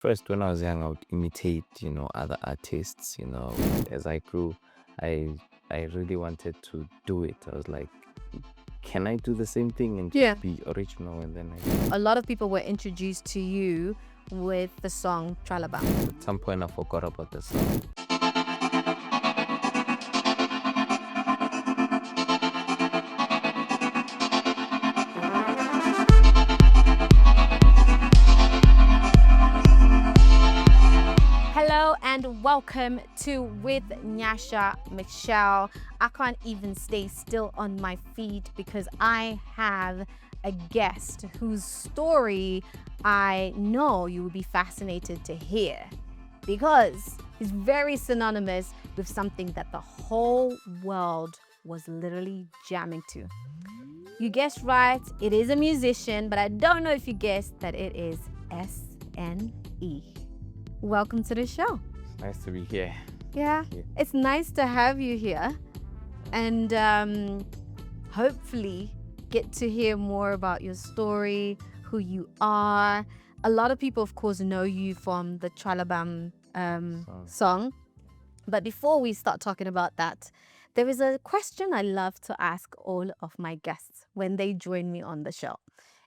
First, when I was young, I would imitate, other artists. As I grew, I I really wanted to do it. I was like, can I do the same thing and Yeah. just be original? And then A lot of people were introduced to you with the song Tshwala Bam. at some point, I forgot about the song. Hello and welcome to With Nyasha Michelle. I can't even stay still on my feet because I have a guest whose story I know you will be fascinated to hear because he's very synonymous with something that the whole world was literally jamming to. You guessed right, it is a musician, but I don't know if you guessed that it is S.N.E. Welcome to the show. Nice to be here. Yeah, it's nice to have you here and hopefully get to hear more about your story, who you are. A lot of people, of course, know you from the Tshwala Bam song. But before we start talking about that, there is a question I love to ask all of my guests when they join me on the show.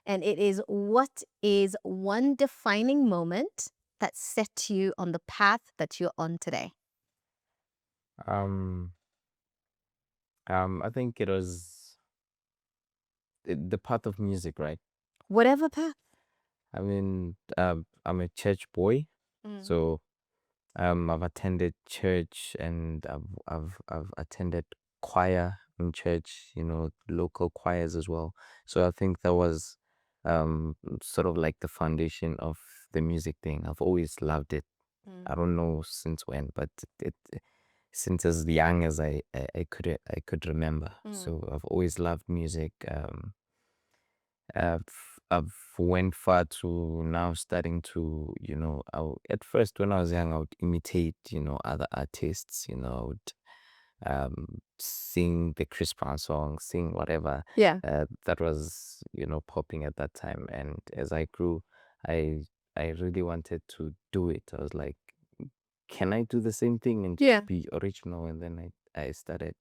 And it is, what is one defining moment that set you on the path that you're on today? Um, I think it was the path of music, right? Whatever path. I mean, I'm a church boy, so I've attended church and I've attended choir in church, local choirs as well. So I think that was sort of like the foundation of the music thing. I've always loved it. I don't know since when, but since as young as I could remember. So I've always loved music. I've went far to now starting to, at first when I was young, I would imitate, other artists, I would sing the Chris Brown song, sing whatever Yeah. that was, popping at that time. And as I grew, I I really wanted to do it. I was like, can I do the same thing and Yeah. just be original? And then I started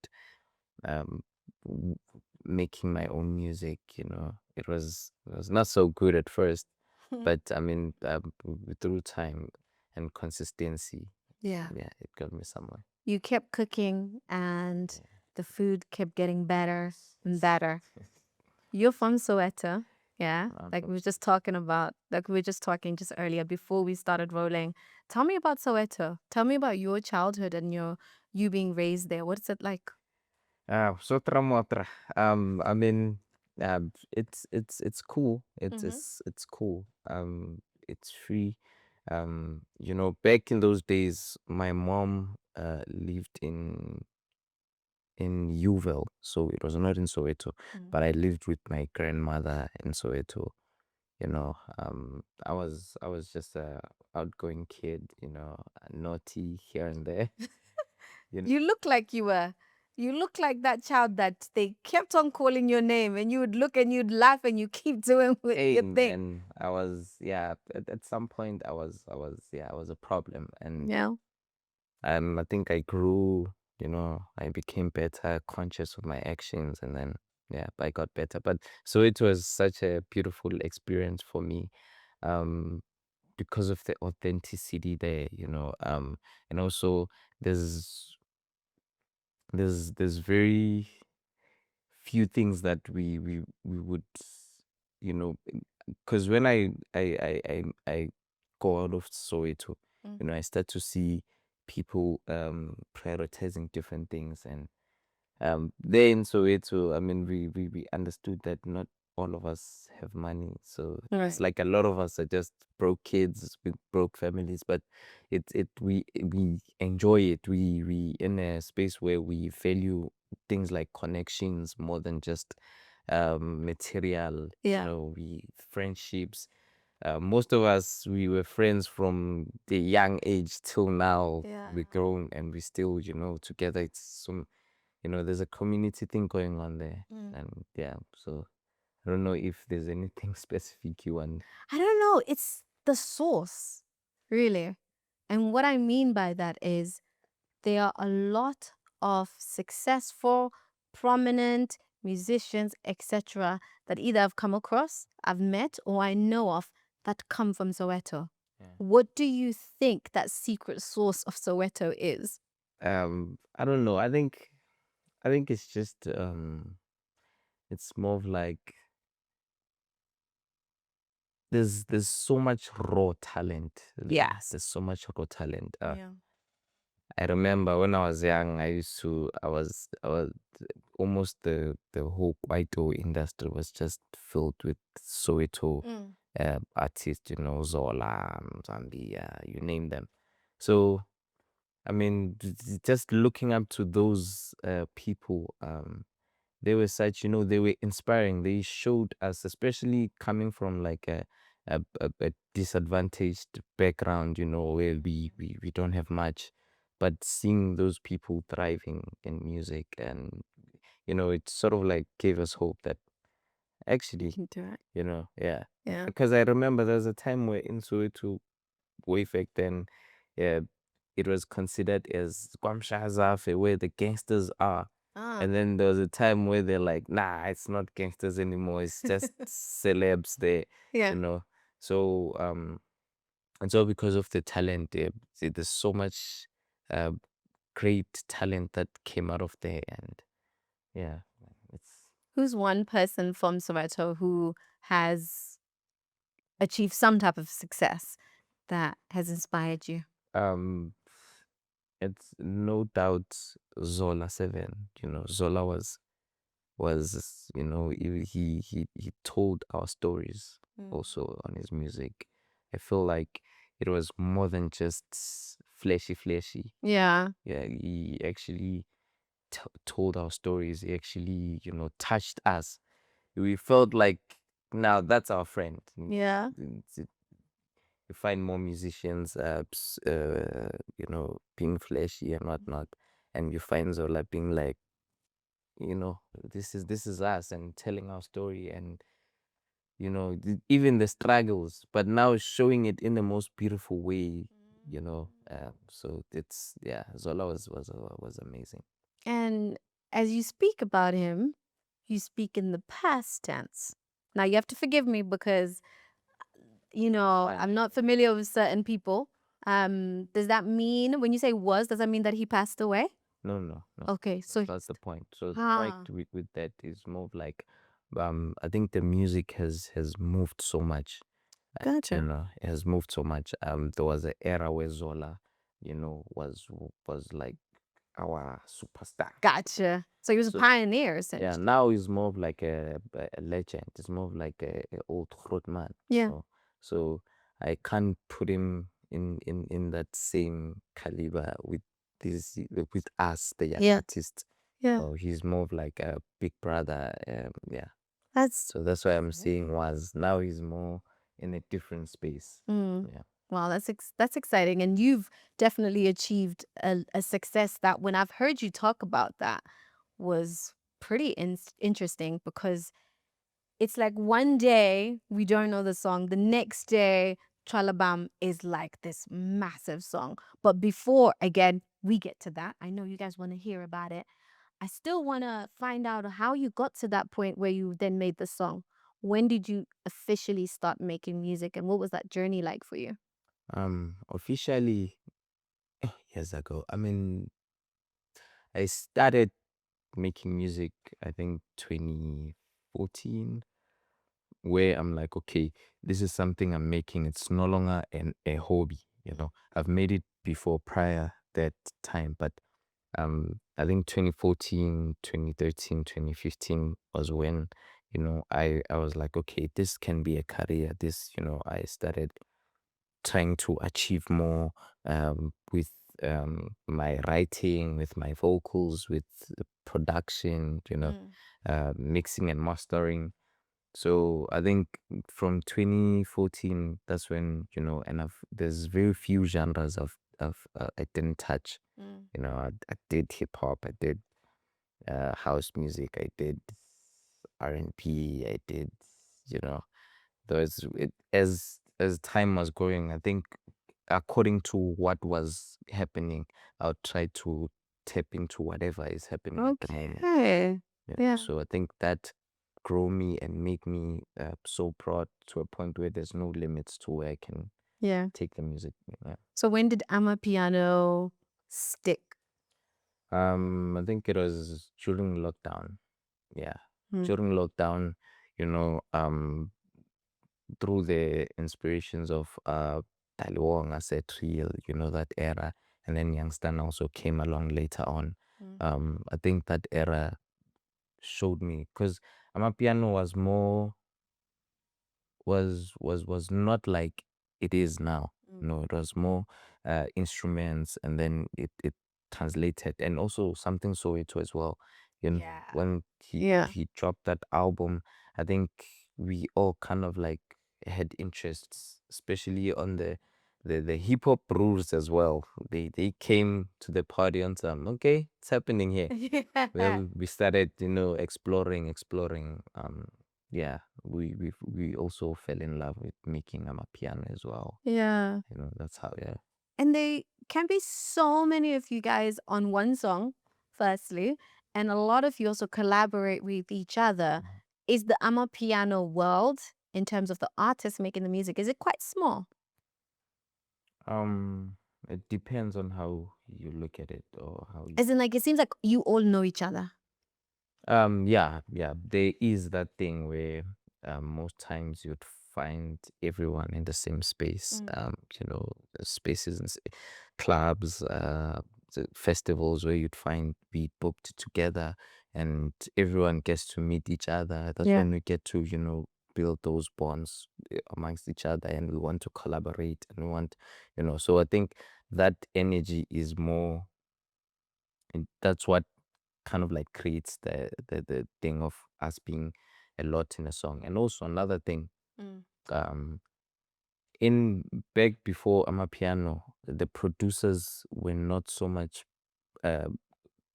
um, w- making my own music. It was not so good at first, but I mean, through time and consistency, Yeah. yeah, it got me somewhere. You kept cooking and the food kept getting better and better. You're from Soweto. Yeah. Like we were just talking about, like we were just talking just earlier before we started rolling. Tell me about Soweto. Tell me about your childhood and you being raised there. What's it like? Sotra motra. I mean, it's cool. It's cool. It's free. Back in those days, my mom lived in Uville, so it was not in Soweto, but I lived with my grandmother in Soweto. I was just a outgoing kid, naughty here and there. You look like you look like that child that they kept on calling your name and you would look and you'd laugh and you keep doing with your thing. And I was, yeah, at some point I was a problem, and Yeah. I think I grew, I became better, conscious of my actions, and then yeah, I got better. But so it was such a beautiful experience for me, um, because of the authenticity there, and also there's there's very few things that we would, you know because when I go out of Soweto, I start to see people prioritizing different things. And there in Soweto, I mean, we understood that not all of us have money, so it's Right. like a lot of us are just broke kids with broke families. But we enjoy it. We in a space where we value things like connections more than just material. Yeah. We friendships. Most of us, we were friends from the young age till now. Yeah. We're grown and we still, together. It's some, there's a community thing going on there. And yeah, so I don't know if there's anything specific you want. I don't know. It's the sauce, Really. And what I mean by that is there are a lot of successful, prominent musicians, etc., that either I've come across, I've met, or I know of that come from Soweto. Yeah. What do you think that secret source of Soweto is? I don't know. I think it's just it's more of like there's so much raw talent. Yes. There's so much raw talent. Yeah. I remember when I was young, I was almost the whole Kwaito industry was just filled with Soweto Mm. artists, you know, Zola, Zambia, you name them. So I mean, just looking up to those people, they were such, you know, they were inspiring. They showed us, especially coming from like a disadvantaged background, you know, where we don't have much, but seeing those people thriving in music, and you know, it sort of like gave us hope that actually, Can do it. you know, yeah. Yeah. Because I remember there was a time where in Soweto, way back then, yeah, it was considered as Kwamshazafe, where the gangsters are. Ah. And then there was a time where they're like, nah, it's not gangsters anymore. It's just celebs there, Yeah. you know. So, and so because of the talent, there's so much uh, great talent that came out of there. And yeah, it's, Who's one person from Soweto who has achieved some type of success that has inspired you? um, it's no doubt Zola 7. You know, Zola was, you know, he told our stories Mm. also on his music. I feel like it was more than just flashy. Yeah. Yeah, he actually told our stories. He actually, you know, touched us. We felt like now that's our friend. Yeah. You find more musicians, you know, being flashy and whatnot, and you find Zola being like, you know, this is us and telling our story, and you know, even the struggles, but now showing it in the most beautiful way, you know. So it's, yeah, Zola was amazing. And as you speak about him, you speak in the past tense. Now you have to forgive me because Fine. I'm not familiar with certain people. Does that mean when you say was, does that mean that he passed away? No, Okay, so that's the point. So the point ah, with that is more of like, I think the music has moved so much. You gotcha. know, it has moved so much. There was an era where Zola, you know, was like our superstar. Gotcha. So he was a So pioneer yeah, essentially. now he's more of like a legend. It's more of like a old groot man, you Yeah. know. So I can't put him in that same caliber with this with us, the young Yeah. artists. Yeah. So he's more of like a big brother. Yeah. That's So that's why I'm saying was now he's more in a different space. mm. Yeah. Wow, that's exciting, and you've definitely achieved a success that when I've heard you talk about that was pretty interesting because it's like one day we don't know the song, the next day Tshwala Bam is like this massive song. But before again we get to that, I know you guys want to hear about it. I still want to find out how you got to that point where you then made the song. When did you officially start making music and what was that journey like for you? Officially years ago. I mean, I started making music, I think 2014, where I'm like, okay, this is something I'm making. It's no longer a hobby, you know. I've made it before prior that time, but I think 2014, 2013, 2015 was when, you know, I was like, okay, this can be a career. This, you know, I started trying to achieve more with my writing, with my vocals, with the production, you know, Mm. mixing and mastering. So I think from 2014, that's when, you know, and there's very few genres I didn't touch. Mm. You know, I did hip hop, I did house music, I did R&B, I did, you know, those it, as time was going, I think according to what was happening, I'll try to tap into whatever is happening at the moment. Okay. Yeah. Yeah. So I think that grow me and make me so proud to a point where there's no limits to where I can Yeah. take the music. Yeah. So when did Amapiano stick? I think it was during lockdown. Yeah. Hmm. During lockdown, you know, through the inspirations of Taliwonga set real, you know, that era. And then Youngster also came along later on. I think that era showed me because Amapiano was more was not like it is now. No, it was more instruments, and then it translated, and also something Soweto as well. You know, Yeah. when Yeah. he dropped that album, I think we all kind of like had interests, especially on the hip hop rules as well. They came to the party on some, okay, it's happening here. Yeah. Well, we started, you know, exploring. Yeah, we also fell in love with making piano as well. Yeah. You know, that's how. Yeah. And they can be so many of you guys on one song, firstly, and a lot of you also collaborate with each other. Is the Amapiano world, in terms of the artists making the music, is it quite small? It depends on how you look at it or how you. As in, like, it seems like you all know each other. Yeah, there is that thing where most times you'd find everyone in the same space. You know, spaces and clubs, festivals where you'd find we booked together and everyone gets to meet each other. That's Yeah. when we get to, you know, build those bonds amongst each other, and we want to collaborate and we want, you know, so I think that energy is more, and that's what kind of like creates the thing of us being a lot in a song. And also another thing, um in back before Amapiano, the producers were not so much uh,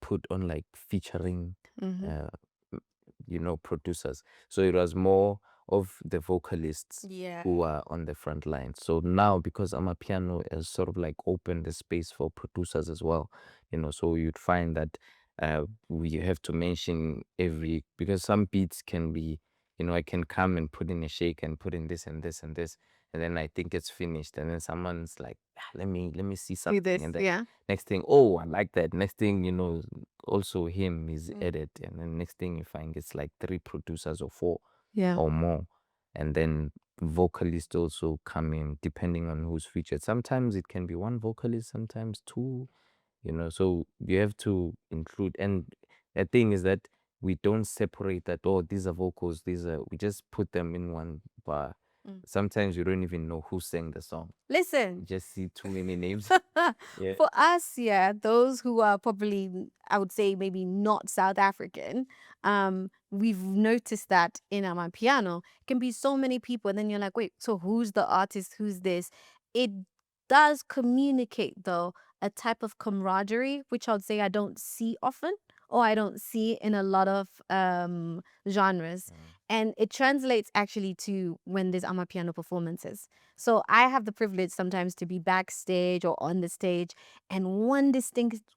put on like featuring uh, m- you know, producers, so it was more of the vocalists Yeah. who are on the front line. So now, because Amapiano has sort of like opened the space for producers as well, you know, so you'd find that we have to mention every, because some beats can be, you know, I can come and put in a shake and put in this and this and this, and then I think it's finished, and then someone's like, "Ah, let me see See something," this, and then yeah. next thing, oh, I like that. Next thing, you know, also him is edit, and then next thing you find it's like three producers or four Yeah. or more, and then vocalists also come in depending on who's featured. Sometimes it can be one vocalist, sometimes two, you know, so you have to include. And the thing is that we don't separate that, oh, these are vocals, these are, we just put them in one bar. Sometimes you don't even know who sang the song, you Listen, just see too many names. Yeah. for us, yeah, those who are probably, I would say, maybe not South African, we've noticed that in our piano can be so many people, and then you're like, wait, so who's the artist? Who's this? It does communicate though a type of camaraderie, which I would say I don't see often, or I don't see in a lot of genres. And it translates actually to when there's Amapiano performances. So I have the privilege sometimes to be backstage or on the stage, and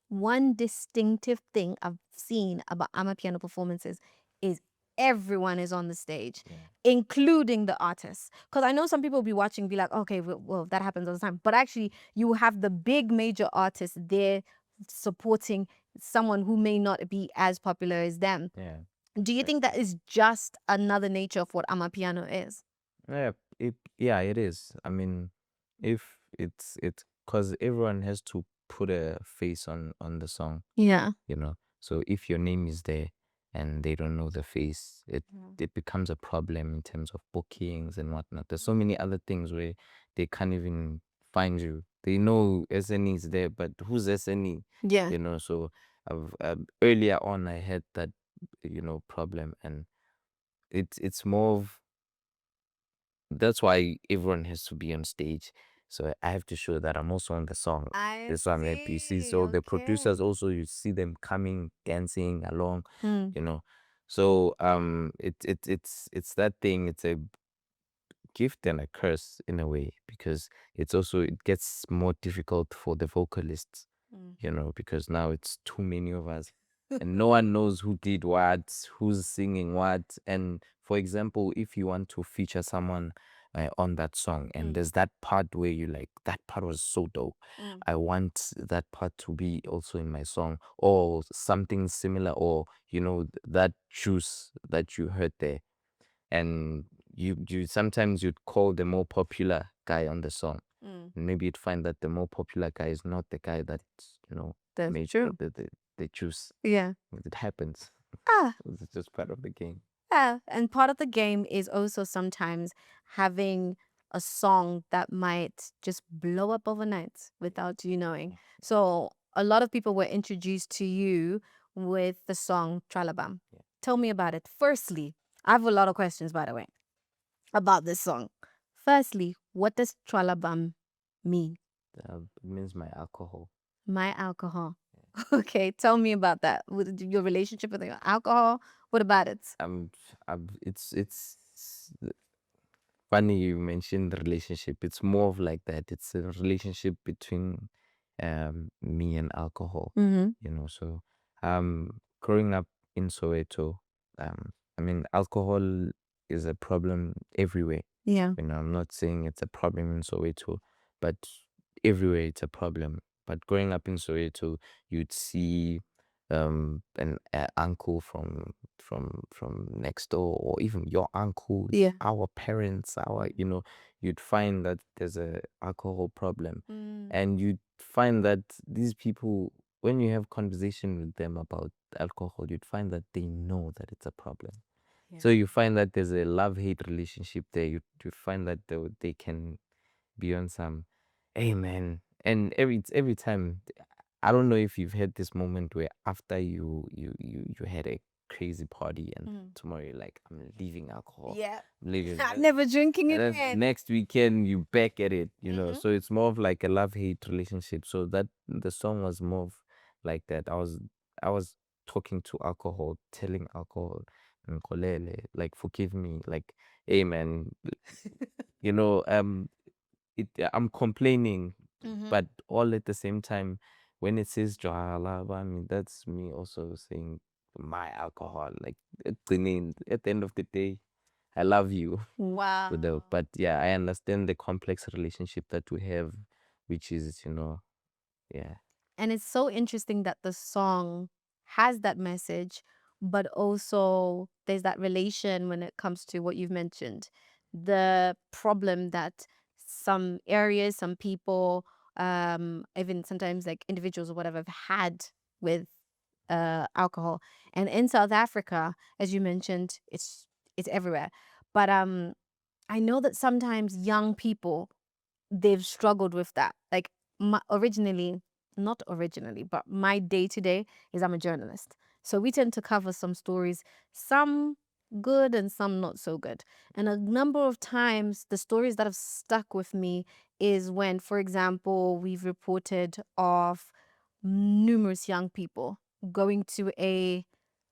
one distinctive thing I've seen about Amapiano performances is everyone is on the stage, including the artists. Because I know some people will be watching, be like, okay, well, that happens all the time. But actually, you have the big major artists there supporting someone who may not be as popular as them. Yeah. Do you think that is just another nature of what Amapiano is? It is. I mean, if it's because everyone has to put a face on the song, Yeah. you know. So if your name is there and they don't know the face, it becomes a problem in terms of bookings and whatnot. There's so many other things where they can't even find you. They know S.N.E is there, but who's S.N.E? Yeah. You know. So earlier on, I had that, you know, problem, and it's more of, that's why everyone has to be on stage. So I have to show that I'm also on the song. I That's why I'm happy. You see, see. so the Okay. producers also, you see them coming, dancing along, Hmm. you know. So it's that thing. It's a gift and a curse in a way, because it gets more difficult for the vocalists, because now it's too many of us and no one knows who did what, who's singing what. And for example, if you want to feature someone on that song, and there's that part where you like, that part was so dope, I want that part to be also in my song, or something similar, or that juice that you heard there. And you sometimes you'd call the more popular guy on the song, and maybe you'd find that the more popular guy is not the guy that That's made true. the juice. Yeah. It happens. Ah, It's just part of the game. yeah. And part of the game is also sometimes having a song that might just blow up overnight without you knowing. So a lot of people were introduced to you with the song Tshwala Bam. Yeah. Tell me about it. Firstly, I have a lot of questions, by the way, about this song. Firstly, what does Tshwala Bam mean? It means my alcohol. My alcohol. Okay, tell me about that. With your relationship with your alcohol. What about it? It's funny you mentioned the relationship. It's more of like that. It's a relationship between me and alcohol. So growing up in Soweto, I mean, alcohol is a problem everywhere. Yeah. I'm not saying it's a problem in Soweto, but everywhere it's a problem. But growing up in Soweto, you'd see an uncle from next door, or even your uncle, Yeah. our parents, you'd find that there's a alcohol problem, and you'd find that these people, when you have conversation with them about alcohol, you'd find that they know that it's a problem. So you find that there's a love-hate relationship there. You find that they can be on some, hey man, and every time, I don't know if you've had this moment where after you had a crazy party, and tomorrow you're like, I'm leaving alcohol, Yeah. I'm leaving, I'm never drinking and then again. next weekend you back at it. So it's more of like a love-hate relationship. So that the song was more of like that. I was talking to alcohol, telling alcohol, "Nkolele, like forgive me, like, hey man, you know, um, I'm complaining, but all at the same time, when it says Tshwala Bam, that's me also saying my alcohol. Like at the end of the day, I love you. Wow. But yeah, I understand the complex relationship that we have, which is, yeah. And it's so interesting that the song has that message, but also there's that relation when it comes to what you've mentioned. The problem that some areas, some people, even sometimes like individuals or whatever have had with alcohol. And in South Africa, as you mentioned, it's everywhere. But I know that sometimes young people, they've struggled with that. Like not originally, but my day to day is I'm a journalist. So we tend to cover some stories, some good and some not so good. And a number of times, the stories that have stuck with me is when, for example, we've reported of numerous young people going to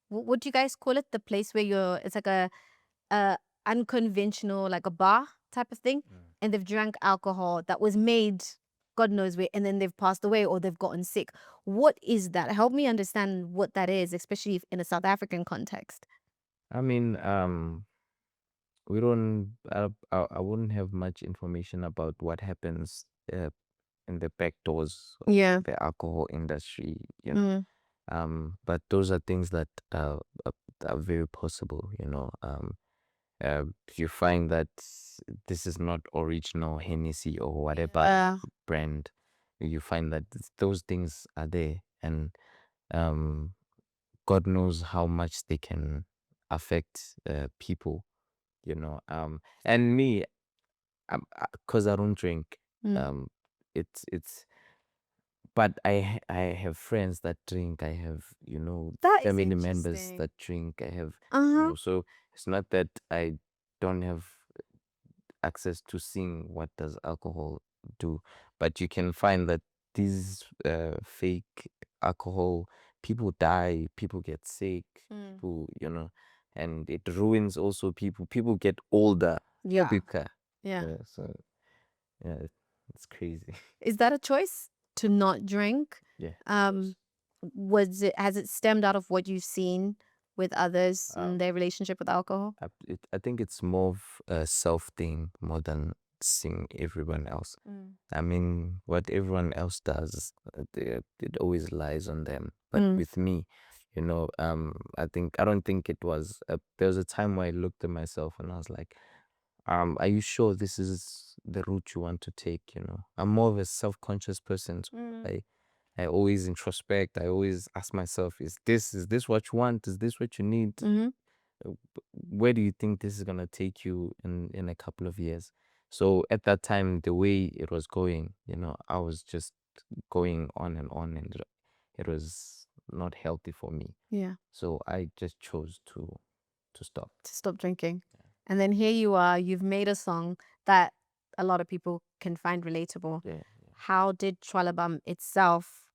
what do you guys call it? The place where it's like a unconventional, like a bar type of thing, and they've drank alcohol that was made God knows where, and then they've passed away or they've gotten sick. What is that? Help me understand what that is, especially if in a South African context. I mean, we don't. I wouldn't have much information about what happens in the back doors of Yeah. the alcohol industry. Mm. But those are things that are very possible. You find that this is not original Hennessy or whatever brand. You find that those things are there, and um, God knows how much they can affect people. And me, because I don't drink, Mm. it's but I have friends that drink. I have, That is family members interesting. that drink. I have, Uh-huh. so it's not that I don't have access to seeing what does alcohol do, but you can find that these fake alcohol, people die, people get sick, people, and it ruins also people. People get older Yeah. quicker. Yeah. So yeah, it's crazy. Is that a choice to not drink? Yeah, of Um, course. has it stemmed out of what you've seen with others and their relationship with alcohol? I think it's more of a self thing more than seeing everyone else. Mm. I mean, what everyone else does, it always lies on them. But Mm. with me, I don't think it was. There was a time where I looked at myself and I was like, are you sure this is the route you want to take? I'm more of a self-conscious person. So Mm. I always introspect. I always ask myself, is this what you want? Is this what you need? Mm-hmm. Where do you think this is gonna take you in a couple of years? So at that time, the way it was going, I was just going on and on, and it was not healthy for me. Yeah. So I just chose to stop. To stop drinking. And then here you are, you've made a song that a lot of people can find relatable. Yeah. How did Tshwala Bam itself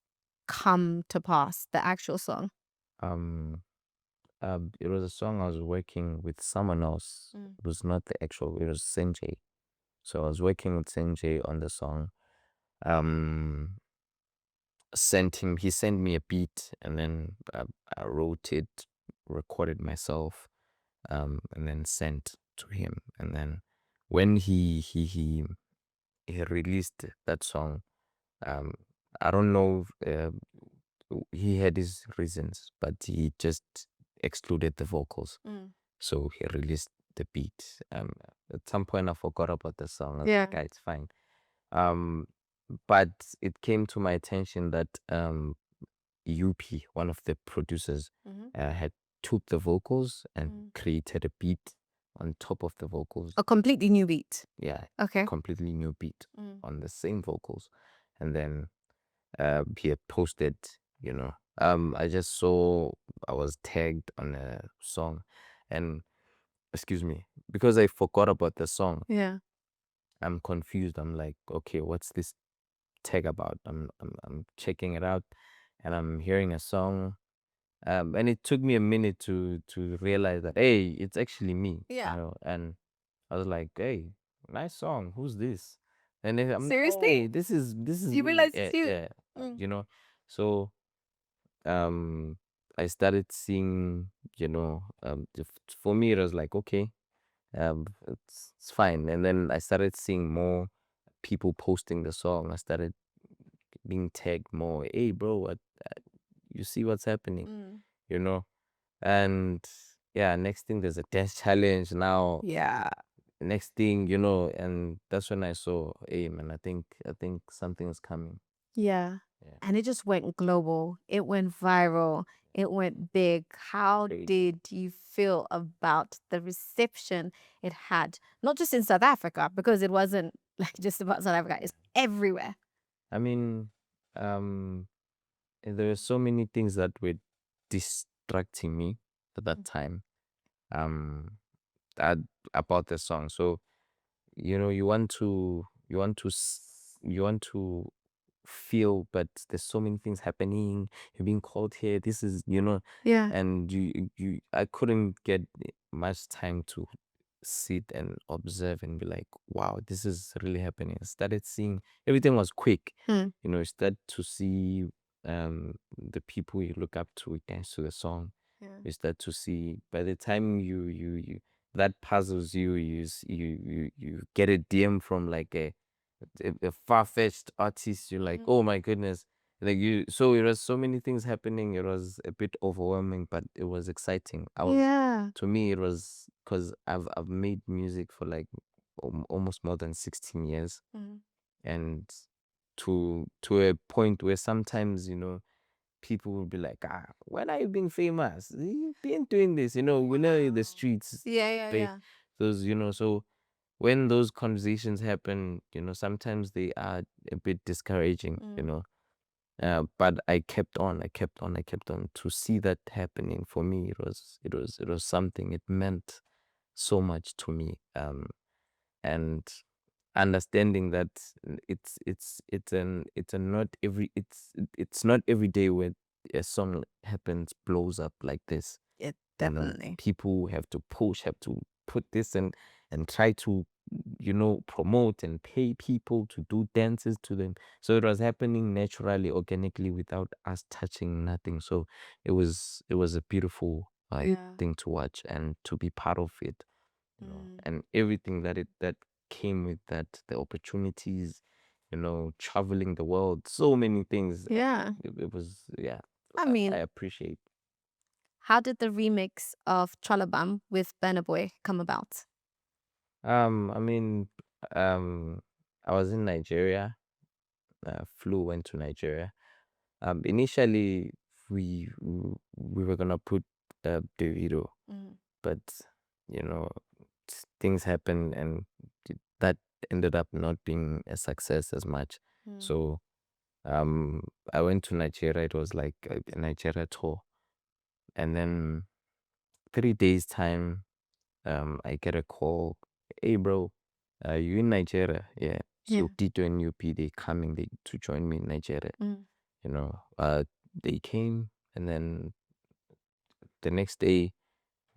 come to pass, the actual song? Um. It was a song I was working with someone else. Mm. It was not the actual. It was Senjay. So I was working with Senjay on the song. Um. He sent me a beat, and then I wrote it, recorded myself, and then sent to him. And then when he released that song, um I don't know if, he had his reasons, but he just excluded the vocals. Mm. So he released the beat. At some point I forgot about the song. I was Yeah. like, "Ah, it's fine." um but it came to my attention that UP, one of the producers, Mm-hmm. had took the vocals and Mm. created a beat on top of the vocals. A completely new beat. Yeah, Okay. completely new beat Mm. on the same vocals. And then he had posted, I just saw I was tagged on a song, and excuse me, because I forgot about the song, Yeah. I'm confused. I'm like, okay, what's this tag about? I'm checking it out, and I'm hearing a song. And it took me a minute to realize that, hey, it's actually me. Yeah. And I was like, hey, nice song. Who's this? And then Seriously? this is You me. realize Yeah, it's you? yeah. Mm. So I started seeing, for me it was like, okay, it's fine. And then I started seeing more people posting the song. I started being tagged more. Hey, bro, you see what's happening? Mm. You know and yeah, next thing there's a dance challenge now. Yeah. Next thing, and that's when I saw, hey man, I think something's coming. Yeah. Yeah. And it just went global. It went viral. It went big. How Crazy. did you feel about the reception it had? Not just in South Africa, because it wasn't like just about South Africa, it's everywhere. I mean, there were so many things that were distracting me at that time, um that, about the song. So you want to feel, but there's so many things happening. You're being called here, this is, Yeah. and I couldn't get much time to sit and observe and be like, wow, this is really happening. I started seeing everything was quick. Hmm. You start to see the people you look up to dance to the song. Yeah. You start to see, by the time you that puzzles you, you get a DM from like a far-fetched artist. You're like, oh my goodness. Like, so it was so many things happening. It was a bit overwhelming, but it was exciting. Yeah. To me, it was because I've made music for like almost more than 16 years. Mm. And to a point where sometimes, people will be like, when are you being famous? You've been doing this, we know in the streets. Yeah, yeah, They yeah. those, so when those conversations happen, sometimes they are a bit discouraging. But I kept on, I kept on, I kept on to see that happening. For me, it was something. It meant so much to me. And understanding that it's not every day where a song happens, blows up like this. It You know, definitely. people have to push, have to put this and try to promote and pay people to do dances to them. So it was happening naturally, organically, without us touching nothing. So it was a beautiful Yeah. thing to watch and to be part of it, Mm. and everything that came with that, the opportunities, traveling the world, so many things. Yeah. It was, yeah. I I mean, appreciate. how did the remix of Tshwala Bam with Burna Boy come about? I mean, um, I was in Nigeria. Went to Nigeria. Initially, we were gonna put Davido, Mm. but you know, things happened, and that ended up not being a success as much. Mm. So, I went to Nigeria. It was like a Nigeria tour, and then 3 days time, I get a call. Hey, bro, you in Nigeria? Yeah. Yeah. So Tito and UP, they coming to join me in Nigeria. Mm. You know, they came, and then the next day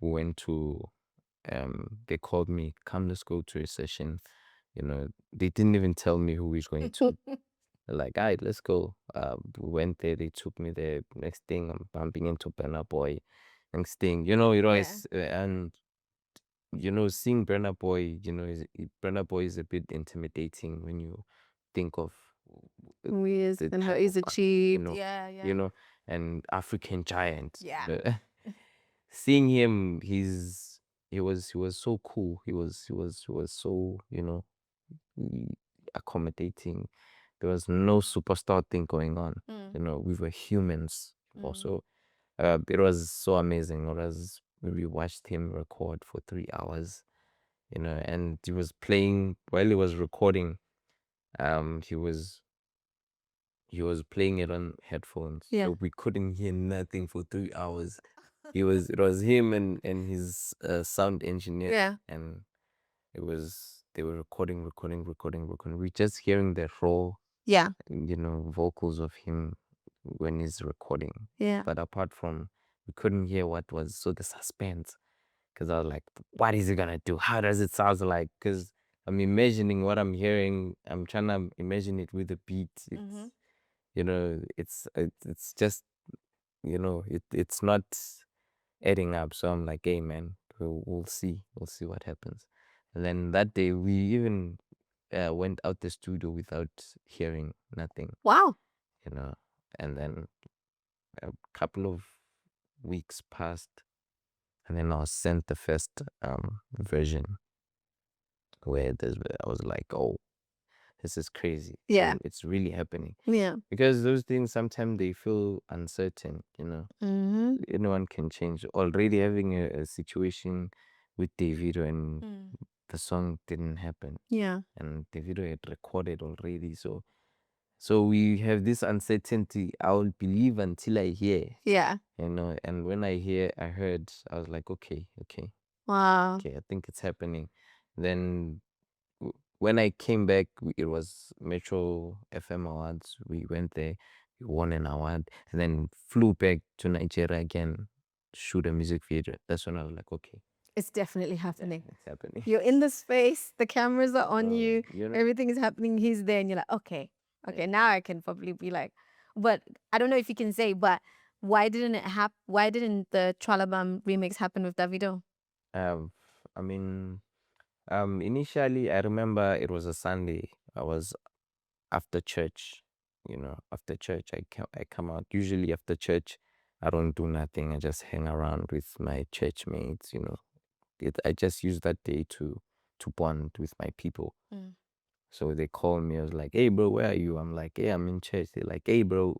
we went to. They called me, come, let's go to a session. They didn't even tell me who we're going to. They're like, all right, let's go. We went there. They took me there. Next thing, I'm bumping into Burna Boy. Next thing, Yeah. and seeing Burna Boy, Burna Boy is a bit intimidating when you think of the, Who he is the and how type he's of you achieved. know, Yeah, you yeah. know, and African giant. Yeah. Seeing him, he was so cool. He was so mm, accommodating. There was no superstar thing going on. Mm. We were humans Mm. also. It was so amazing. It was We watched him record for 3 hours, and he was playing while he was recording. He was playing it on headphones, Yeah. so we couldn't hear nothing for 3 hours. It was him and his sound engineer, Yeah. and they were recording, recording, recording, recording. We're just hearing the raw, Yeah. vocals of him when he's recording. Yeah. But apart from, we couldn't hear what was, so the suspense, because I was like, what is he gonna do? How does it sound like? Because I'm imagining what I'm hearing. I'm trying to imagine it with the beat. Mm-hmm. It's just, it's not adding up. So I'm like, hey man, we'll see what happens. And then that day we even went out the studio without hearing nothing, Wow. you know. And then a couple of weeks passed, and then I was sent the first version where I was like, oh, this is crazy. Yeah. So it's really happening, Yeah. because those things sometimes they feel uncertain. Mm-hmm. Anyone can change. Already having a situation with Davido, and Mm. the song didn't happen, Yeah. and Davido had recorded already. So we have this uncertainty. I will believe until I hear, Yeah. and when I heard, I was like, okay, okay, Wow. okay, I think it's happening. Then when I came back, it was Metro FM Awards. We went there, we won an award, and then flew back to Nigeria again, shoot a music video. That's when I was like, okay, It's definitely yeah, happening. it's happening. You're in the space, the cameras are on So, you, everything is happening, he's there, and you're like, okay, okay, now I can probably be like, but I don't know if you can say, but why didn't the Tshwala Bam remix happen with Davido? um, I mean, initially, I remember it was a Sunday. I was after church, after church, I come out. Usually after church, I don't do nothing. I just hang around with my church mates. I just use that day to bond with my people. Mm. So they call me. I was like, "Hey, bro, where are you?" I'm like, "Hey, I'm in church." They're like, "Hey, bro,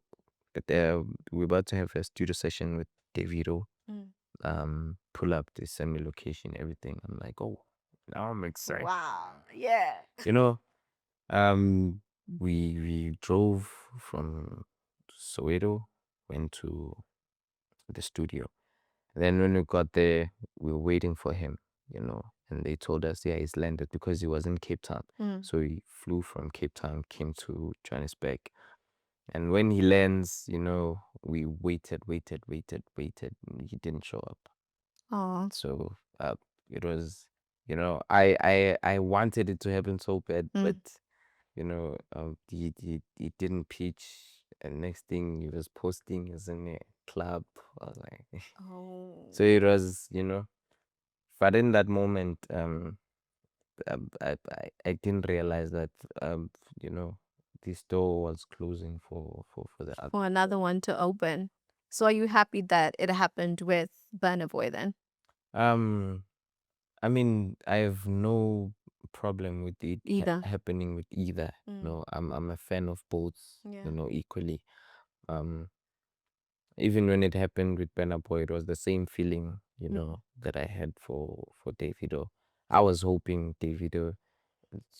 we're about to have a studio session with Davido. Mm. Pull up. They send me location, everything." I'm like, "Oh, now I'm excited." Wow. Yeah. You know, um, we drove from Soweto, went to the studio. Then when we got there, we were waiting for him, and they told us, yeah, he's landed, because he was in Cape Town. Mm. So he flew from Cape Town, came to Johannesburg. And when he lands, we waited, waited, waited, waited, and he didn't show up. Oh. So it was I wanted it to happen so bad, but Mm. he didn't pitch. And next thing he was posting is in a club. I was like, Oh. so it was, but in that moment, I didn't realize that, um, you know, this door was closing for the other. For another one to open. So are you happy that it happened with Burna Boy then? Um, I mean, I have no problem with it Either. happening with either. Mm. I'm a fan of both, Yeah. equally. Um, Even when it happened with Burna Boy, it was the same feeling, Mm. that I had for Davido. I was hoping Davido.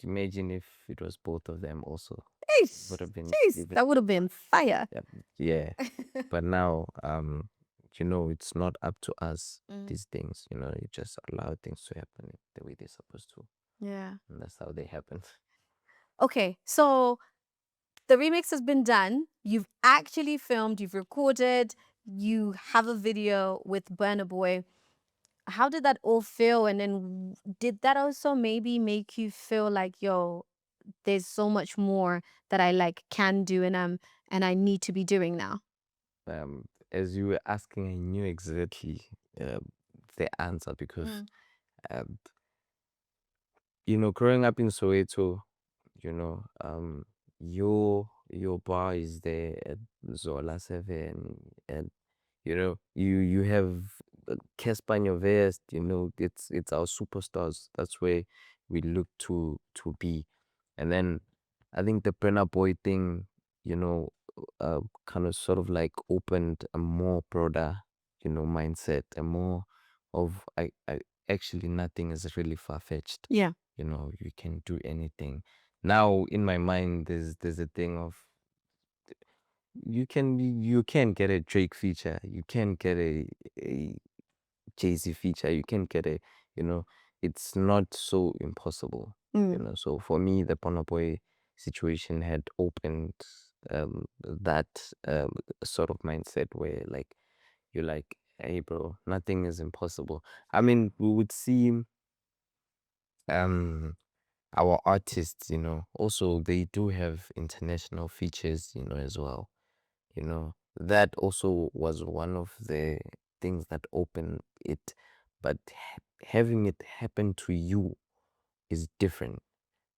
Imagine if it was both of them also. Would Jeez, have been jeez, even. that would have been fire. Yeah, yeah. But now, it's not up to us. Mm. These things, you just allow things to happen the way they're supposed to, Yeah. and that's how they happen. Okay, so the remix has been done. You've actually filmed, you've recorded, you have a video with Burna Boy. How did that all feel? And then did that also maybe make you feel like, yo, there's so much more that I like can do and I need to be doing now? As you were asking, I knew exactly uh, the answer because, Mm. um, growing up in Soweto, your bar is there at Zola 7, and you have Casper in your vest. It's our superstars. That's where we look to be. And then I think the Burna Boy thing, you know kind of sort of like opened a more broader, mindset, a more of, I actually, nothing is really far-fetched. Yeah. You can do anything. Now in my mind, there's a thing of, you can get a Drake feature, you can get a Jay-Z feature, you can get you know it's not so impossible. Mm. So for me, the Burna Boy situation had opened, that, sort of mindset where, like, you're like, hey bro, nothing is impossible. I mean, we would see, um our artists, also they do have international features, as well. That also was one of the things that opened it. But having it happen to you is different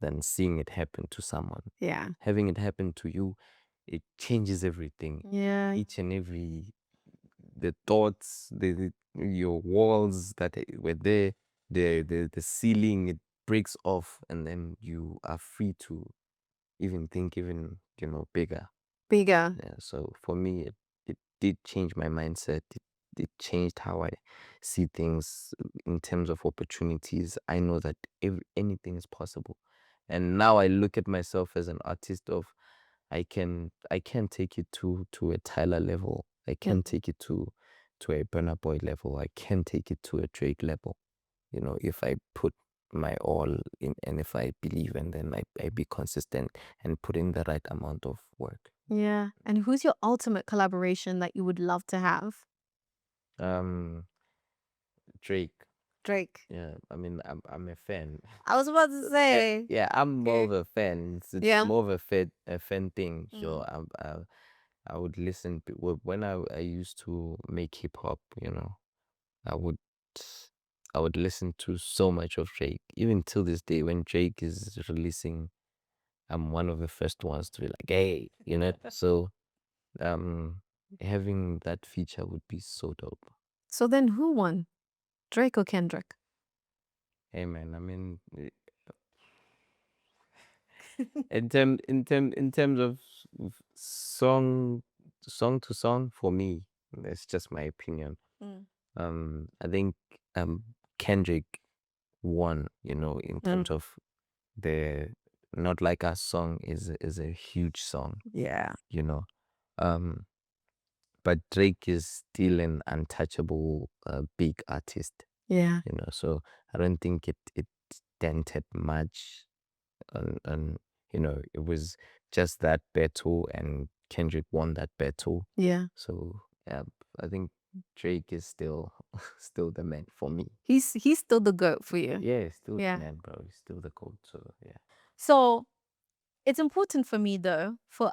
than seeing it happen to someone. Yeah. Having it happen to you, it changes everything. Yeah. Each and every, the thoughts, your walls that were there, the ceiling, it breaks off, and then you are free to even think even, bigger. Bigger. Yeah, so for me, it did change my mindset. It changed how I see things in terms of opportunities. I know that anything is possible. And now I look at myself as an artist of, I can take it to a Tyler level. I can take it to a Burna Boy level. I can take it to a Drake level. If I put my all in, and if I believe, and then I be consistent and put in the right amount of work. Yeah. And who's your ultimate collaboration that you would love to have? Um, Drake. Drake. Yeah, I mean, I'm a fan. I was about to say. Yeah, I'm more of Okay. a fan. It's Yeah. more of a fan thing. So Mm. I would listen to, when I used to make hip hop. I would I would listen to so much of Drake. Even till this day, when Drake is releasing, I'm one of the first ones to be like, hey, So, um, having that feature would be so dope. So then who won? Drake or Kendrick? Hey man, I mean, in terms of song to song, for me, that's just my opinion. Mm. I think, Kendrick won, in Mm. terms of the Not Like Us song is a huge song, Yeah. you know. Um, but Drake is still an untouchable, big artist, Yeah. So I don't think it dented much on it was just that battle, and Kendrick won that battle. Yeah. So, yeah, I think Drake is still still the man for me. He's still the goat for you. Yeah, still the Yeah. man, bro. He's still the goat. So yeah. So it's important for me though, for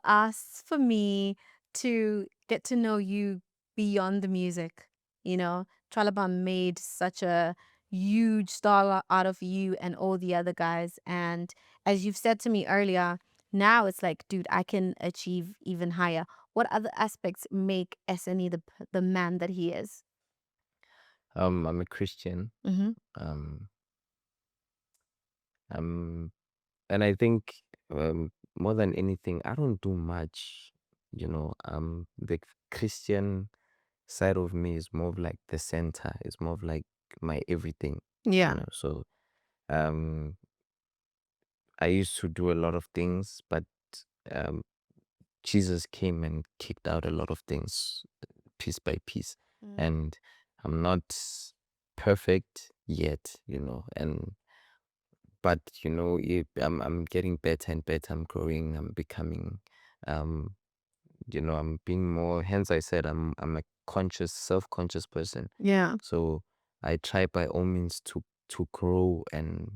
me to get to know you beyond the music. You know, Tshwala Bam made such a huge star out of you and all the other guys. And as you've said to me earlier, now it's like, dude, I can achieve even higher. What other aspects make S.N.E the man that he is? I'm a Christian. Mm-hmm. Um, um, and I think more than anything, I don't do much. The Christian side of me is more of like the center. It's more of like my everything. Yeah. So um, I used to do a lot of things, but um, Jesus came and kicked out a lot of things piece by piece. Mm. And I'm not perfect yet, and but I'm getting better and better. I'm growing. I'm becoming, um, I'm being more. Hence, I said I'm a conscious, self-conscious person. Yeah. So I try by all means to grow and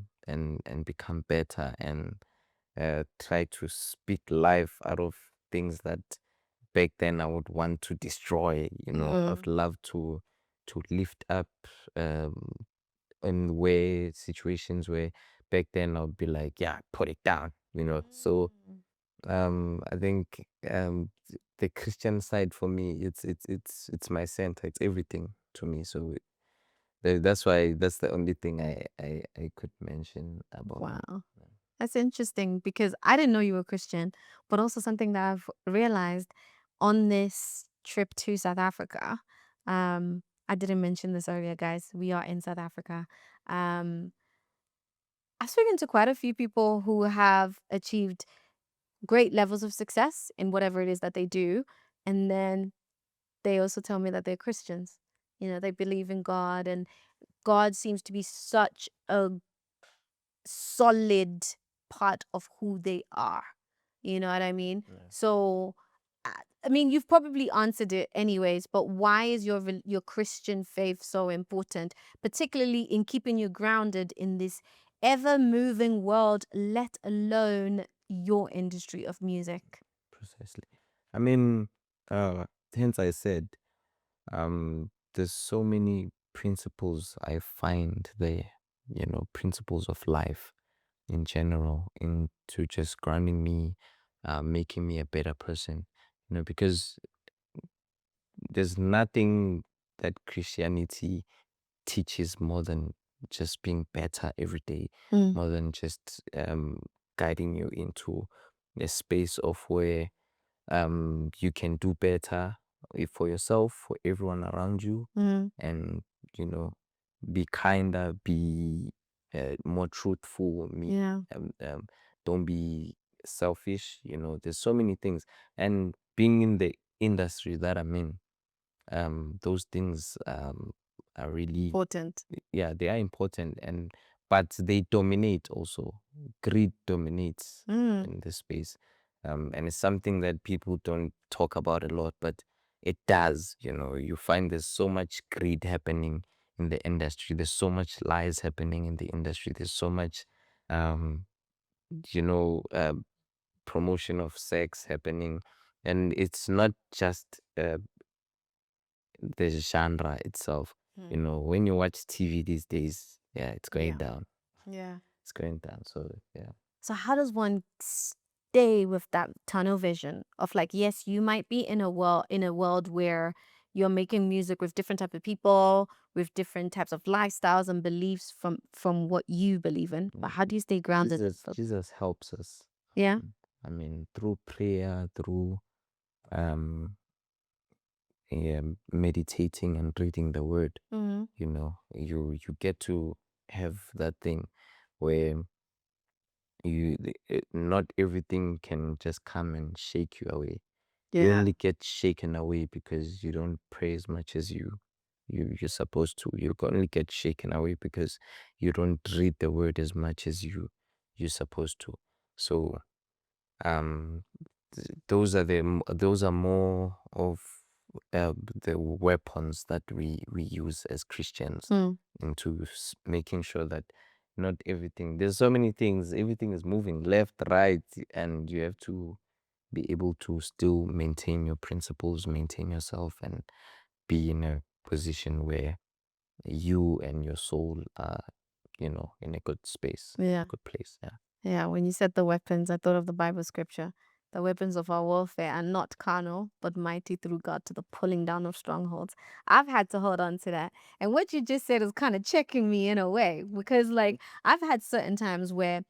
become better and try to speak life out of things that back then I would want to destroy. I would Mm. love to lift up, in where situations where back then I would be like, yeah, put it down. So Mm. I think the Christian side for me, it's my center. It's everything to me. So that's why that's the only thing I could mention about me. Wow. That's interesting because I didn't know you were Christian, but also something that I've realized on this trip to South Africa. I didn't mention this earlier, guys. We are in South Africa. Um, I've spoken to quite a few people who have achieved great levels of success in whatever it is that they do. And then they also tell me that they're Christians. You know, they believe in God, and God seems to be such a solid part of who they are. You know what I mean? Yeah. So, I mean, you've probably answered it anyways, but why is your Christian faith so important, particularly in keeping you grounded in this ever moving world, let alone your industry of music? Precisely. I mean, hence I said, there's so many principles I find there, principles of life in general, into just grounding me, making me a better person, because there's nothing that Christianity teaches more than just being better every day, Mm, more than just guiding you into a space of where you can do better, for yourself, for everyone around you, mm, and you know be kinder, be more truthful, yeah, don't be selfish. There's so many things, and being in the industry that I'm in, those things are really, important. yeah, they are important, but they dominate also. Greed dominates Mm, in this space, and it's something that people don't talk about a lot, but it does. You find there's so much greed happening in the industry. There's so much lies happening in the industry. There's so much, um, you know, uh, promotion of sex happening, and it's not just the genre itself. mm, When you watch TV these days, yeah, it's going yeah, down. yeah. It's going down. So yeah. So how does one stay with that tunnel vision of like, yes, you might be in a world where you're making music with different type of people, with different types of lifestyles and beliefs from what you believe in. But Mm. how do you stay grounded? Jesus helps us. Yeah. I mean, through prayer, through um, meditating and reading the word. Mm-hmm. You get to have that thing where not everything can just come and shake you away. You Yeah. only get shaken away because you don't pray as much as you're supposed to. You only get shaken away because you don't read the word as much as you're supposed to. So those are more of the weapons that we use as Christians Mm. into making sure that not everything, there's so many things, everything is moving left, right, and you have to be able to still maintain your principles, maintain yourself, and be in a position where you and your soul are, in a good space, Yeah. good place. Yeah. Yeah, when you said the weapons, I thought of the Bible scripture. The weapons of our warfare are not carnal, but mighty through God to the pulling down of strongholds. I've had to hold on to that. And what you just said is kind of checking me in a way because, like, I've had certain times where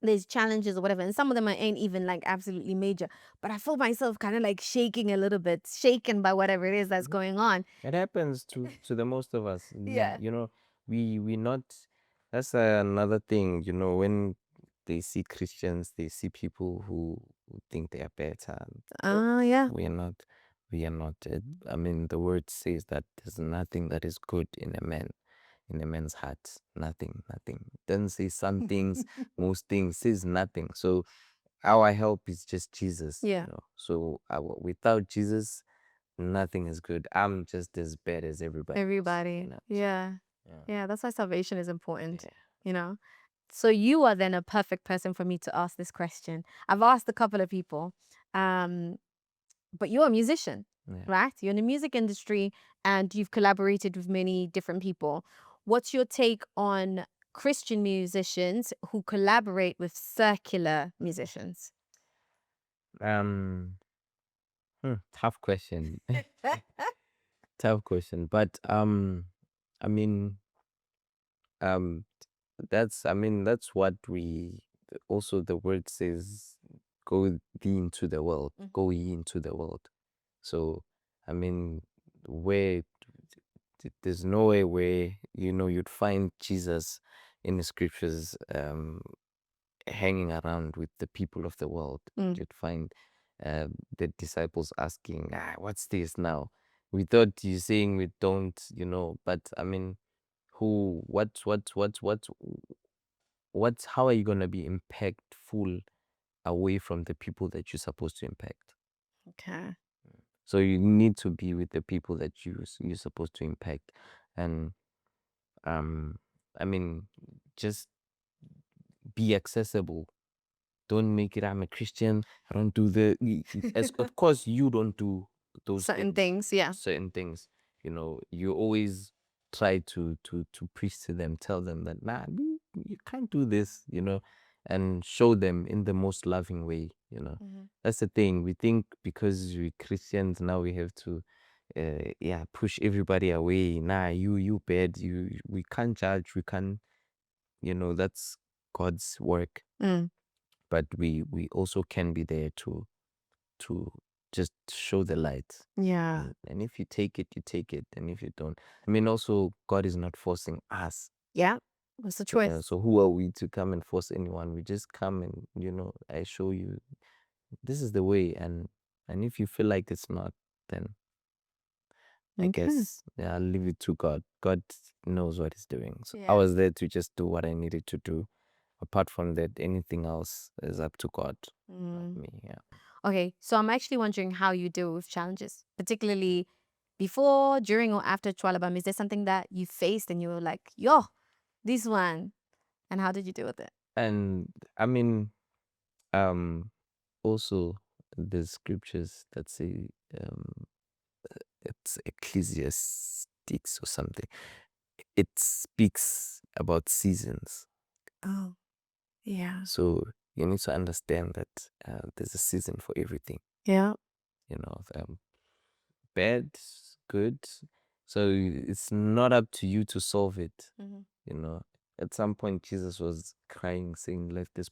there's challenges or whatever, and some of them ain't even like absolutely major, but I feel myself kind of like shaking a little bit, shaken by whatever it is that's Mhm. going on. It happens to the most of us. Yeah. We not. That's another thing. When they see Christians, they see people who think they are better. Yeah. We are not. We are not. I mean, the word says that there's nothing that is good in a man's heart. Nothing. Nothing. Doesn't say some things. Most things says nothing. So our help is just Jesus. Yeah. So without Jesus, nothing is good. I'm just as bad as everybody else. Everybody. Yeah. Yeah. Yeah. That's why salvation is important, Yeah. you know? So you are then a perfect person for me to ask this question. I've asked a couple of people, but you're a musician, Yeah. right? You're in the music industry and you've collaborated with many different people. What's your take on Christian musicians who collaborate with secular musicians? Um. Tough question. Tough question. But I mean, um, that's what we also the word says, go thee into the world, go ye into the world. So, I mean, where there's no way where you'd find Jesus in the scriptures hanging around with the people of the world. Mm. You'd find the disciples asking, what's this now? We thought you saying we don't, but I mean, how are you gonna be impactful away from the people that you're supposed to impact? Okay. So you need to be with the people that you're supposed to impact, and um, I mean, just be accessible. Don't make it, I'm a Christian, I don't do as of course you don't do those Certain things, things, yeah. certain things. You always try to preach to them, tell them that you can't do this, and show them in the most loving way. That's the thing. We think because we're Christians now we have to push everybody away. You bad, we can't judge, we can't, that's God's work. Mm. But we also can be there to just show the light. Yeah. And if you take it, you take it, and if you don't, I mean, also God is not forcing us. Yeah. What's the choice? So who are we to come and force anyone? We just come and I show you this is the way, and if you feel like it's not, then I Okay. guess I'll leave it to God. God knows what he's doing. So I Yeah. was there to just do what I needed to do. Apart from that, anything else is up to God, not Mm. me. Yeah. Okay, so I'm actually wondering how you deal with challenges, particularly before, during, or after Tshwala Bam. Is there something that you faced and you were like, yo, this one? And how did you deal with it? And I mean, um, also the scriptures that say it's Ecclesiastics or something. It speaks about seasons. Oh, yeah. So you need to understand that there's a season for everything. Yeah. You know, bad, good. So it's not up to you to solve it. Mm-hmm. You know, at some point Jesus was crying, saying, let this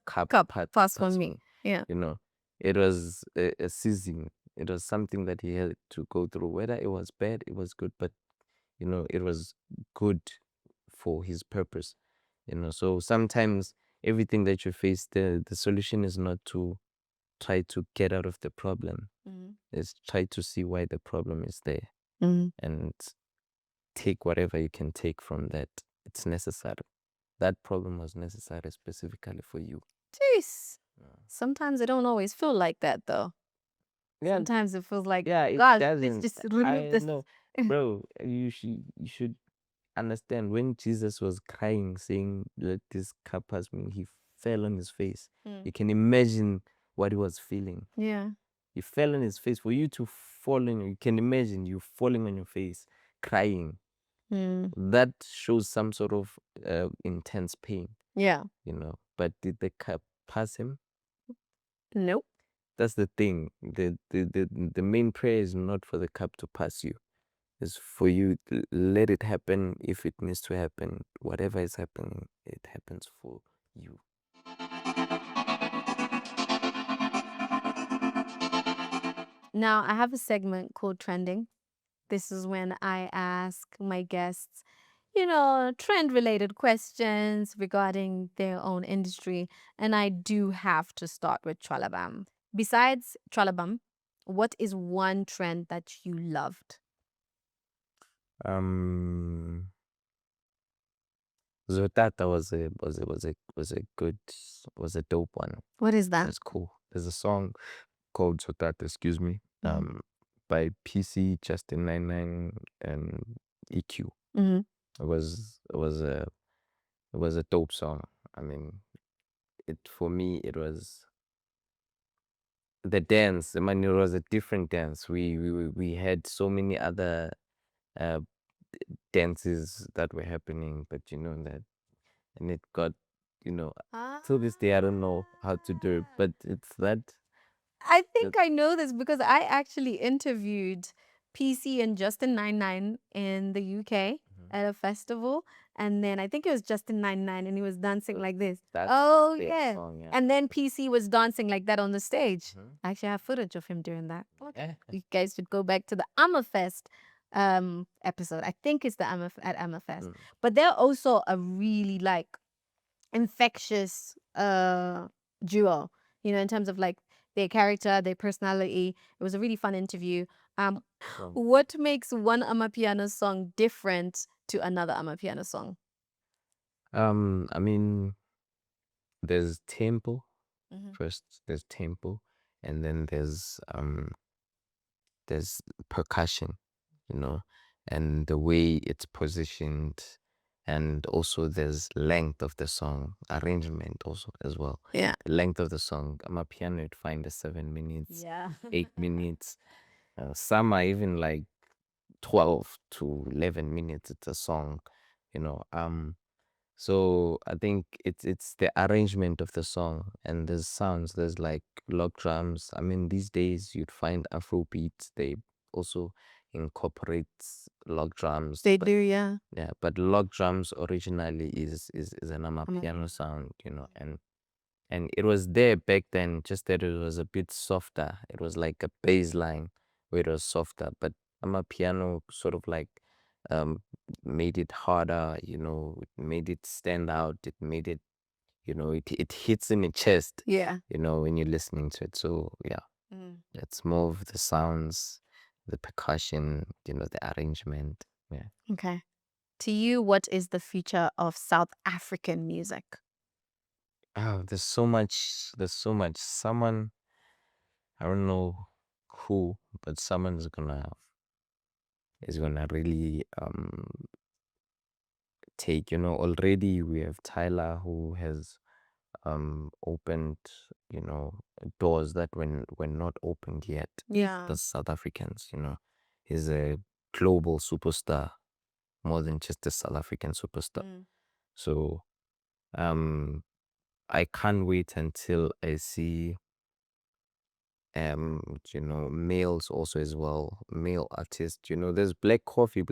cup Cup pass pass from from me. me." Yeah. You know, it was a season. It was something that he had to go through. Whether it was bad, it was good, but it was good for his purpose. So sometimes everything that you face, the solution is not to try to get out of the problem. Mm-hmm. It's try to see why the problem is there Mm-hmm. and take whatever you can take from that. It's necessary. That problem was necessary specifically for you. Jeez. Yeah. Sometimes it don't always feel like that though. Yeah, Sometimes it feels like, yeah, it gosh, please doesn't. just remove I this. know, bro. You should understand when Jesus was crying, saying, "Let this cup pass me," he fell on his face. Mm. You can imagine what he was feeling. Yeah. He fell on his face. For you to fall on, you can imagine you falling on your face, crying. Mm. That shows some sort of intense pain, Yeah. But did the cup pass him? Nope. That's the thing. The main prayer is not for the cup to pass you. It's for you to let it happen if it needs to happen. Whatever is happening, it happens for you. Now, I have a segment called Trending. This is when I ask my guests, trend related questions regarding their own industry. And I do have to start with Tshwala Bam. Besides Tshwala Bam, what is one trend that you loved? Um, Zotata was a dope one. What is that? That's cool. There's a song called Zotata, excuse me, by PC, Justin 99, and EQ. Mm-hmm. It was a dope song. I mean, for me it was the dance. I mean, it was a different dance. We had so many other uh dances that were happening, but that, and it got, you know Ah. till this day I don't know how to do it, but it's that. I that think I know this because I actually interviewed PC and Justin 99 in the UK Mhm. at a festival. And then I think it was Justin 99 and he was dancing like this. That's Oh, their yeah. song, yeah. And then PC was dancing like that on the stage. Mhm. I actually have footage of him doing that. Yeah. You guys should go back to the Fest episode. I think it's the at Fest. Mm. But they're also a really like infectious duo, in terms of like their character, their personality. It was a really fun interview. Um So, what makes one Amapiano song different to another Amapiano song? I mean, there's tempo Mm-hmm. first. There's tempo, and then there's percussion, you know, and the way it's positioned, and also there's length of the song, arrangement also as well. Yeah. The length of the song. I'm a piano, you'd find the 7 minutes, Yeah. 8 minutes. Some are even like 12 to 11 minutes. It's a song, you know. So I think it's the arrangement of the song, and there's sounds. There's like log drums. I mean, these days you'd find Afro beats. They also incorporate log drums, They but do, yeah. yeah, but log drums originally is an Amapiano. amapiano sound, and it was there back then. Just that it was a bit softer. It was like a bass line where it was softer, but amapiano sort of like um made it harder, it made it stand out, it made it, it hits in the chest, Yeah. when you're listening to it. So yeah, Mm. it's more of the sounds, the percussion, the arrangement. Yeah. Okay. To you, what is the future of South African music? Oh, there's so much. Someone, I don't know who, but someone's gonna is gonna really take, already we have Tyler who has opened, you know, doors that were not opened yet. Yeah. The South Africans, he's a global superstar, more than just a South African superstar. Mm. So um I can't wait until I see males also as well, male artists. There's Black Coffee,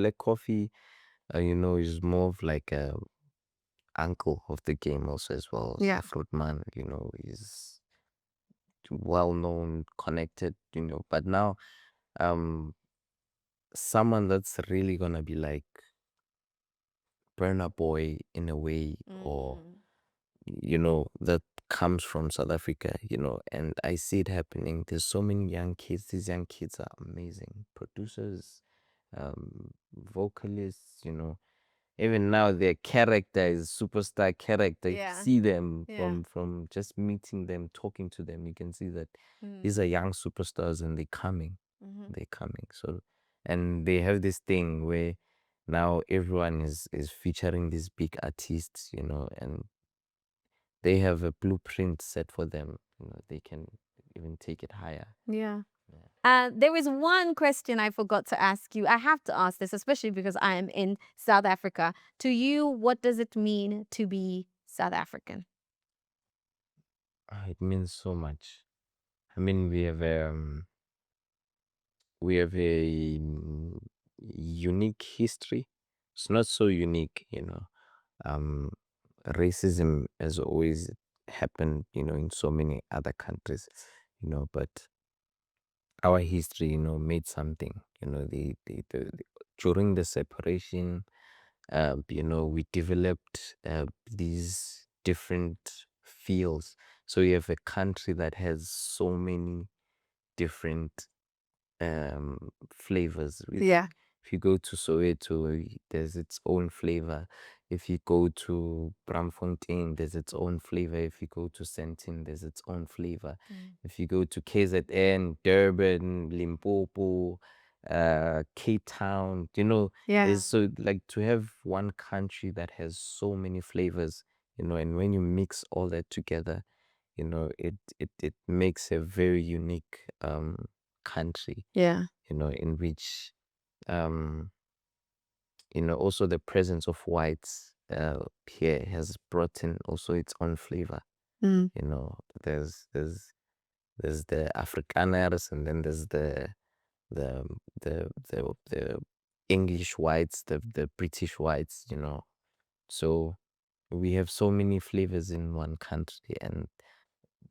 is more of like a uncle of the game also as well. Yeah. A fruit man, is well known, connected, but now um someone that's really gonna be like Burna Boy in a way, or Mm. that comes from South Africa, and I see it happening. There's so many young kids. These young kids are amazing producers, vocalists, even now their character is superstar character. You Yeah. see them Yeah. from just meeting them, talking to them. You can see that these Mm. are young superstars and they're coming. Mm-hmm. They're coming. So, and they have this thing where now everyone is featuring these big artists, and they have a blueprint set for them. They can even take it higher. Yeah. Yeah. There is one question I forgot to ask you. I have to ask this, especially because I am in South Africa. To you, what does it mean to be South African? It means so much. I mean, we have a unique history. It's not so unique. Um, Racism has always happened, in so many other countries, but our history, made something, during the separation, we developed these different fields. So you have a country that has so many different flavors. Yeah. If you go to Soweto, there's its own flavor. If you go to Bramfontein, there's its own flavor. If you go to Sentin, there's its own flavor. Mm. If you go to KZN, Durban, Limpopo, Cape Town, Yeah. there's so like to have one country that has so many flavors, and when you mix all that together, it makes a very unique country, Yeah. in which um also the presence of whites here has brought in also its own flavor. Mm. There's the Afrikaners, and then there's the the English whites, the British whites, so we have so many flavors in one country, and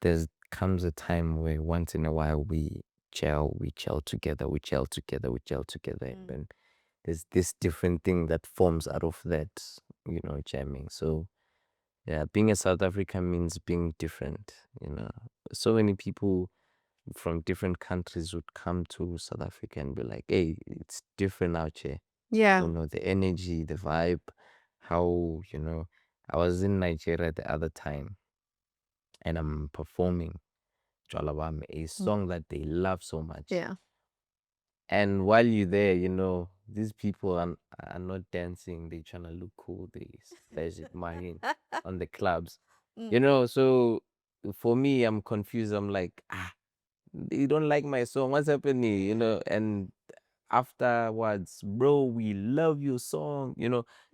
there's comes a time where once in a while we gel together, we gel together, and Mm. then there's this different thing that forms out of that, jamming. So yeah, being a South African means being different. So many people from different countries would come to South Africa and be like, "Hey, it's different out here." Yeah. The energy, the vibe, how I was in Nigeria the other time, and I'm performing Tshwala Bam, a Mm. song that they love so much. Yeah. And while you're there, these people are not dancing. They trying to look cool. They splash it marine on the clubs. Mm. So for me, I'm confused. I'm like, you don't like my song. What's happening? And afterwards, bro, we love your song.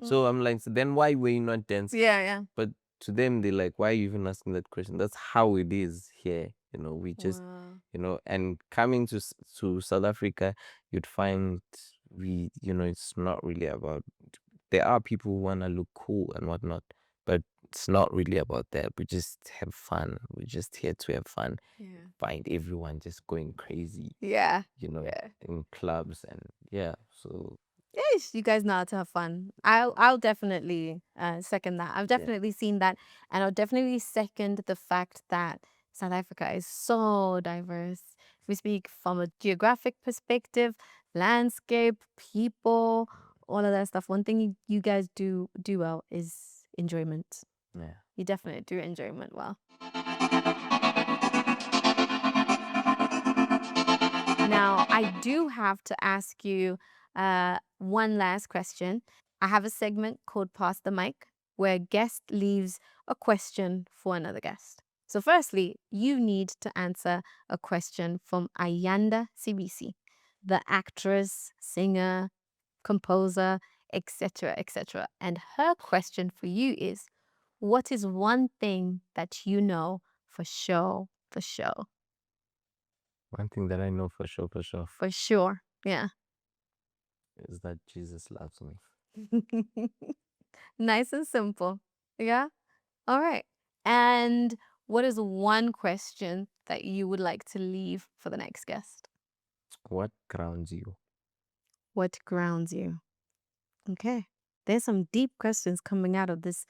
So Mm. I'm like, so then why were you not dancing? Yeah. Yeah. But to them, they're like, why are you even asking that question? That's how it is here. We just, Wow. and coming to South Africa, you'd find it's not really about, there are people who want to look cool and whatnot, but it's not really about that. We just have fun. We're just here to have fun. Yeah. Find everyone just going crazy, Yeah. Yeah. in clubs, and yeah. So Yes, you guys know how to have fun. I'll definitely second that. I've yeah, definitely seen that, and I'll definitely second the fact that South Africa is so diverse. If we speak from a geographic perspective, landscape, people, all of that stuff. One thing you guys do well is enjoyment. yeah. You definitely do enjoyment well. Now, I do have to ask you one last question. I have a segment called Pass the Mic where a guest leaves a question for another guest. So, firstly, you need to answer a question from Ayanda CBC, the actress, singer, composer, etc., etc. And her question for you is, what is one thing that you know for sure, for sure, One thing that I know for sure, for sure? Yeah. is that Jesus loves me. Nice and simple. Yeah. All right. And what is one question that you would like to leave for the next guest? What grounds you? What grounds you? Okay. There's some deep questions coming out of this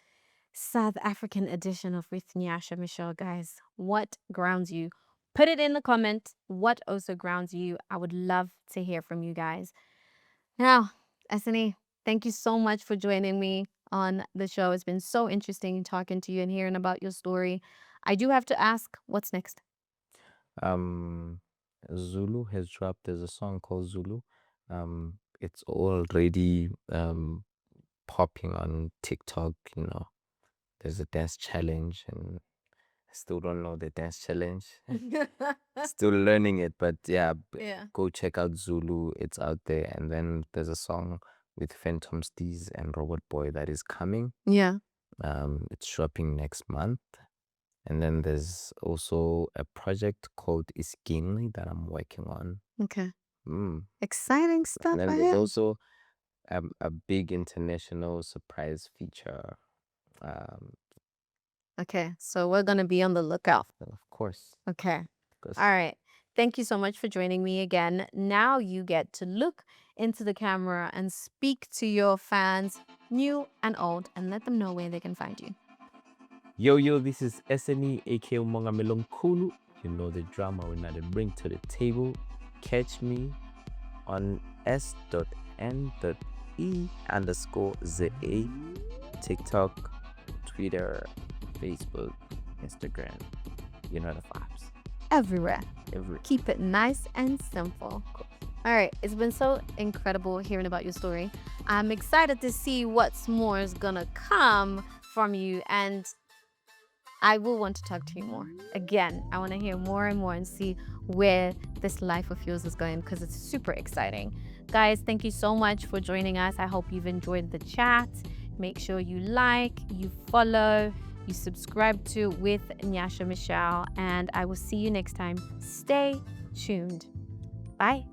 South African edition of With Nyasha Michelle, guys. What grounds you? Put it in the comments. What also grounds you? I would love to hear from you guys. Now, S.N.E. Thank you so much for joining me on the show. It's been so interesting talking to you and hearing about your story. I do have to ask, what's next? Um, Zulu has dropped. There's a song called Zulu. It's already popping on TikTok. There's a dance challenge, and I still don't know the dance challenge. Still learning it, but yeah, Yeah. go check out Zulu. It's out there. And then there's a song with Phantom Steez and Robot Boy that is coming. Yeah. It's dropping next month. And then there's also a project called Iskinli that I'm working on. Okay. Mm. Exciting And stuff then there's ahead. also a big international surprise feature. Um, Okay. So we're going to be on the lookout. of course, Okay. because All right. Thank you so much for joining me again. Now you get to look into the camera and speak to your fans, new and old, and let them know where they can find you. yo, this is S.N.E, aka Monga Melonkulu. You know the drama we're not bring to the table. Catch me on S.N.E_ZA, TikTok, Twitter, Facebook, Instagram. You know the vibes. Everywhere. Every Keep it nice and simple. All right. It's been so incredible hearing about your story. I'm excited to see what's more is going to come from you. And I will want to talk to you more. Again, I want to hear more and more and see where this life of yours is going because it's super exciting. Guys, thank you so much for joining us. I hope you've enjoyed the chat. Make sure you like, you follow, you subscribe to With Nyasha Michelle, and I will see you next time. Stay tuned. Bye.